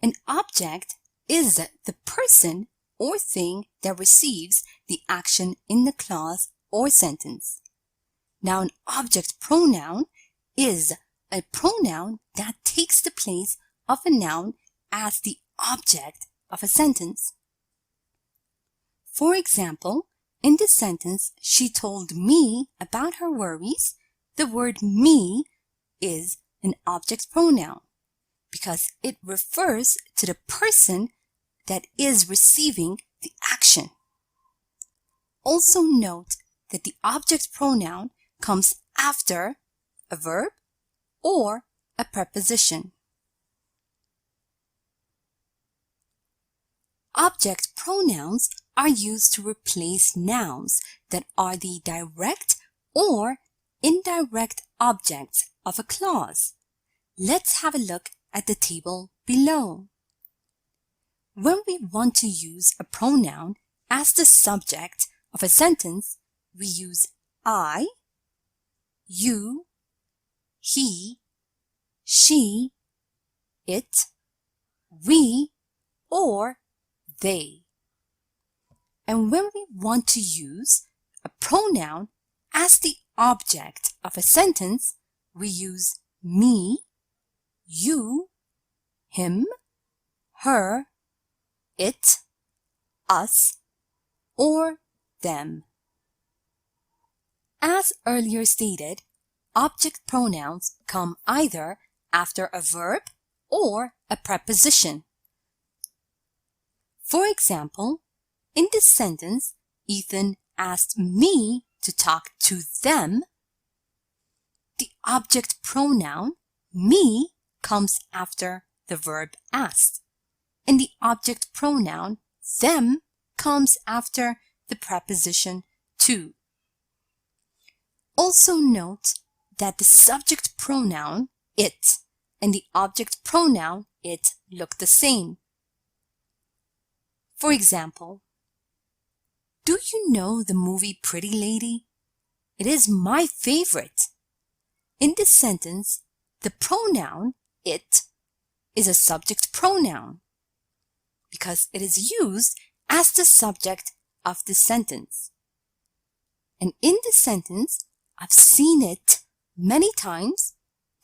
An object is the person or thing that receives the action in the clause or sentence. Now, an object pronoun is a pronoun that takes the place of a noun as the object of a sentence. For example, in this sentence, she told me about her worries. The word me is an object pronoun because it refers to the person that is receiving the action. Also note that the object pronoun comes after a verb or a preposition. Object pronouns are used to replace nouns that are the direct or indirect objects of a clause. Let's have a look at the table below. When we want to use a pronoun as the subject of a sentence, we use I, you, he, she, it, we, or they. And when we want to use a pronoun as the object of a sentence, we use me, you, him, her, it, us, or them. As earlier stated, object pronouns come either after a verb or a preposition. For example, in this sentence, Ethan asked me to talk to them. The object pronoun me comes after the verb asked, and the object pronoun them comes after the preposition to. Also note that the subject pronoun it and the object pronoun it look the same. For example, do you know the movie Pretty Lady? It is my favorite. In this sentence, the pronoun it is a subject pronoun because it is used as the subject of the sentence. And in this sentence, I've seen it many times.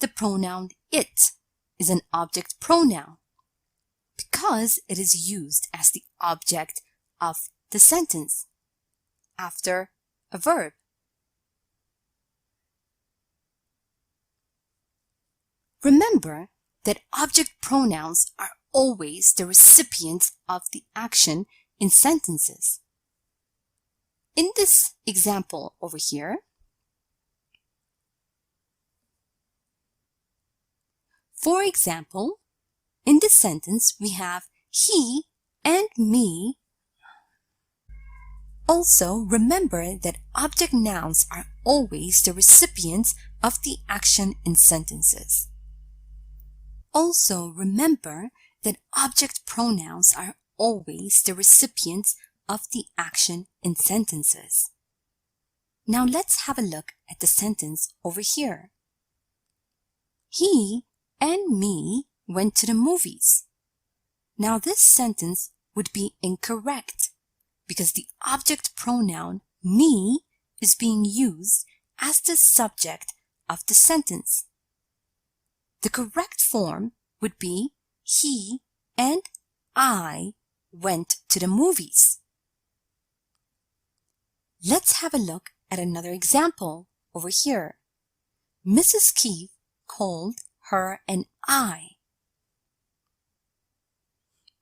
The pronoun it is an object pronoun because it is used as the object of the sentence after a verb. Remember that object pronouns are always the recipient of the action in sentences. In this example over here, for example, in this sentence we have he and me. Also, remember that object nouns are always the recipients of the action in sentences. Also, remember that object pronouns are always the recipients of the action in sentences. Now let's have a look at the sentence over here. He and me went to the movies. Now this sentence would be incorrect because the object pronoun me is being used as the subject of the sentence. The correct form would be he and I went to the movies. Let's have a look at another example over here. Mrs. Keith called her and I.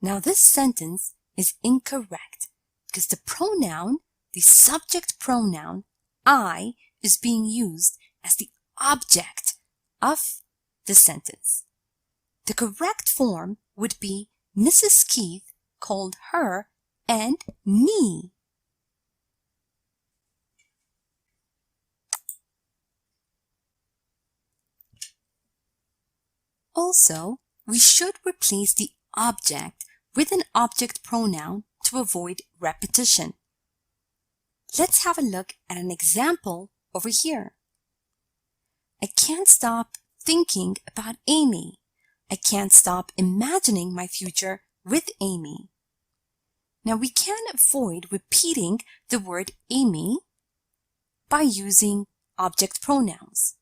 Now this sentence is incorrect because the pronoun, the subject pronoun, I, is being used as the object of the sentence. The correct form would be Mrs. Keith called her and me. Also, we should replace the object with an object pronoun to avoid repetition. Let's have a look at an example over here. I can't stop thinking about Amy. I can't stop imagining my future with Amy. Now we can avoid repeating the word Amy by using object pronouns.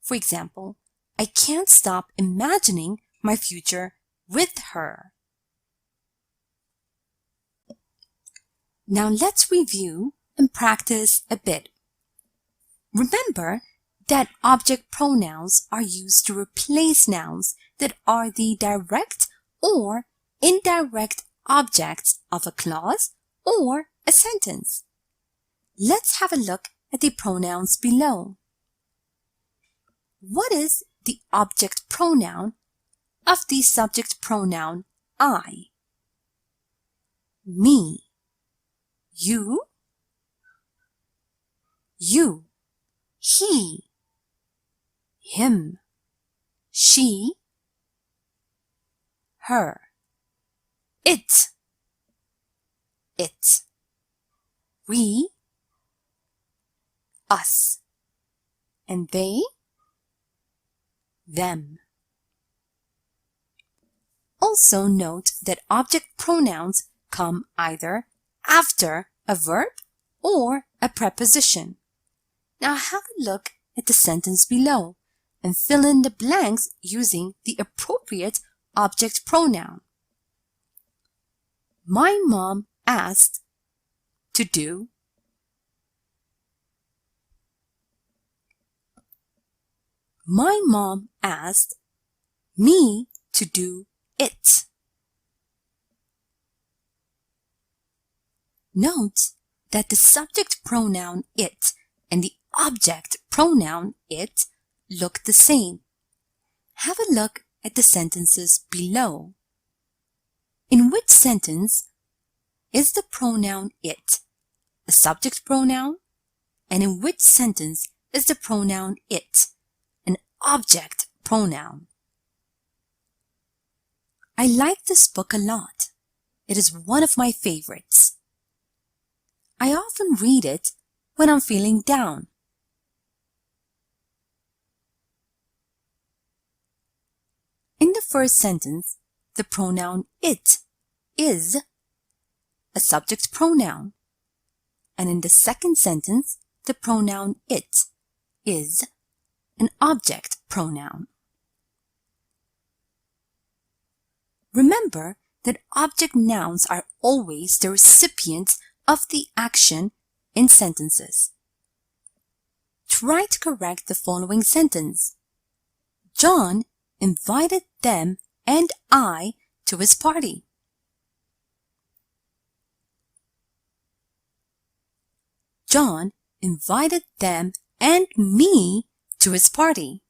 For example, I can't stop imagining my future with her. Now let's review and practice a bit. Remember that object pronouns are used to replace nouns that are the direct or indirect objects of a clause or a sentence. Let's have a look at the pronouns below. What is the object pronoun of the subject pronoun I? Me. You. You. He. Him. She. Her. It. It. We. Us. And they. Them. Also note that object pronouns come either after a verb or a preposition. Now have a look at the sentence below and fill in the blanks using the appropriate object pronoun. My mom asked to do. My mom asked me to do it. Note that the subject pronoun it and the object pronoun it look the same. Have a look at the sentences below. In which sentence is the pronoun it a subject pronoun? And in which sentence is the pronoun it an object pronoun? I like this book a lot. It is one of my favorites. I often read it when I'm feeling down. In the first sentence, the pronoun it is a subject pronoun. And in the second sentence, the pronoun it is an object pronoun. Remember that object nouns are always the recipients of the action in sentences. Try to correct the following sentence. John invited them and I to his party. John invited them and me to his party.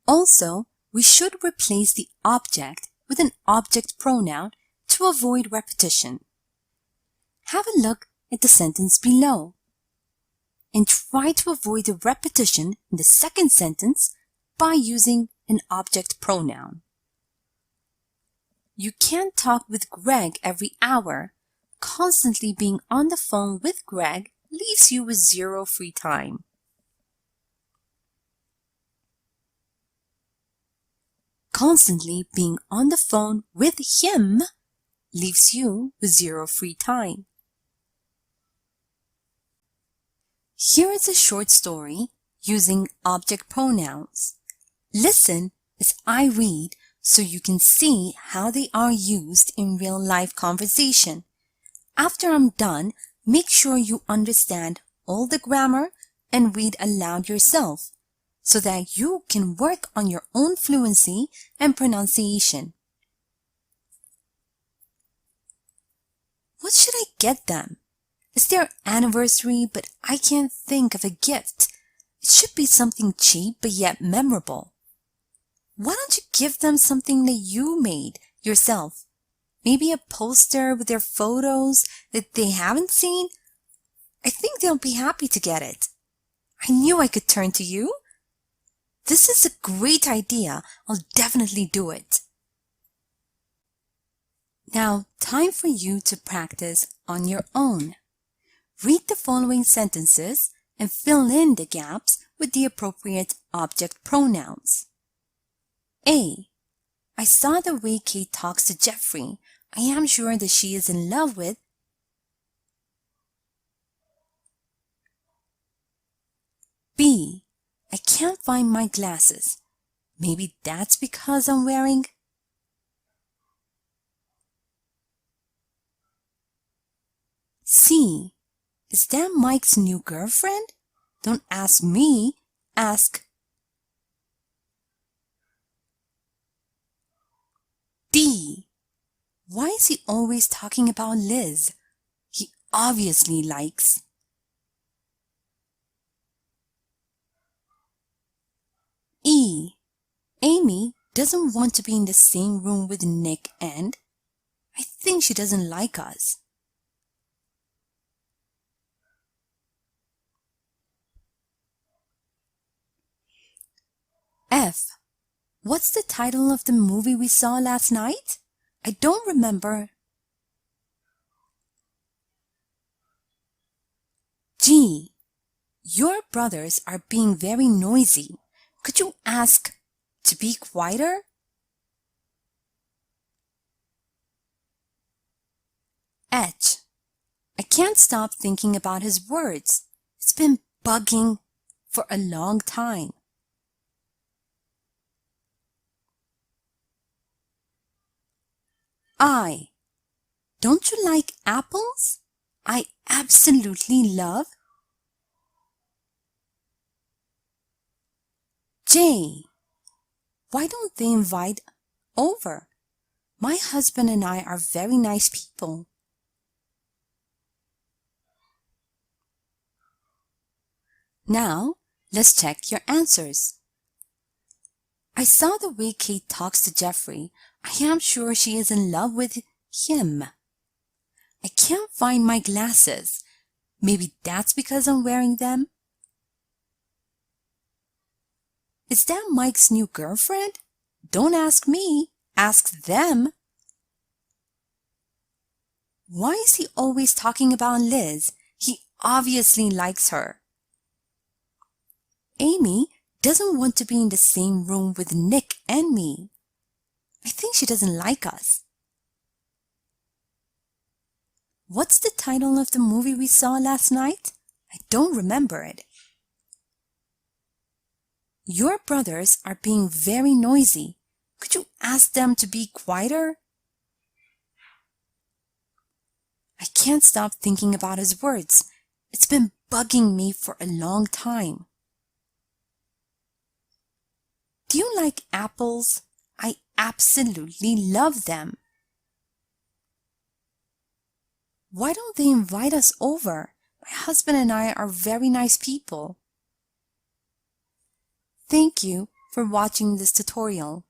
Also, we should replace the object with an object pronoun to avoid repetition. Have a look at the sentence below and try to avoid the repetition in the second sentence by using an object pronoun. You can't talk with Greg every hour. Constantly being on the phone with Greg leaves you with zero free time. Constantly being on the phone with him leaves you with zero free time. Here is a short story using object pronouns. Listen as I read so you can see how they are used in real-life conversation. After I'm done, make sure you understand all the grammar and read aloud yourself so that you can work on your own fluency and pronunciation. What should I get them? It's their anniversary, but I can't think of a gift. It should be something cheap but yet memorable. Why don't you give them something that you made yourself? Maybe a poster with their photos that they haven't seen? I think they'll be happy to get it. I knew I could turn to you. This is a great idea. I'll definitely do it. Now, time for you to practice on your own. Read the following sentences and fill in the gaps with the appropriate object pronouns. A. I saw the way Kate talks to Jeffrey. I am sure that she is in love with. B. I can't find my glasses. Maybe that's because I'm wearing. C. Is that Mike's new girlfriend? Don't ask me, ask. D. Why is he always talking about Liz? He obviously likes. E. Amy doesn't want to be in the same room with Nick and I think she doesn't like us. F. What's the title of the movie we saw last night? I don't remember. G. Your brothers are being very noisy. Could you ask to be quieter? H. I can't stop thinking about his words. It's been bugging for a long time. I. Don't you like apples? I absolutely love. J. Why don't they invite over? My husband and I are very nice people. Now, let's check your answers. I saw the way Kate talks to Jeffrey. I am sure she is in love with him. I can't find my glasses. Maybe that's because I'm wearing them. Is that Mike's new girlfriend? Don't ask me, ask them. Why is he always talking about Liz? He obviously likes her. Amy doesn't want to be in the same room with Nick and me. I think she doesn't like us. What's the title of the movie we saw last night? I don't remember it. Your brothers are being very noisy. Could you ask them to be quieter? I can't stop thinking about his words. It's been bugging me for a long time. Do you like apples? I absolutely love them. Why don't they invite us over? My husband and I are very nice people. Thank you for watching this tutorial.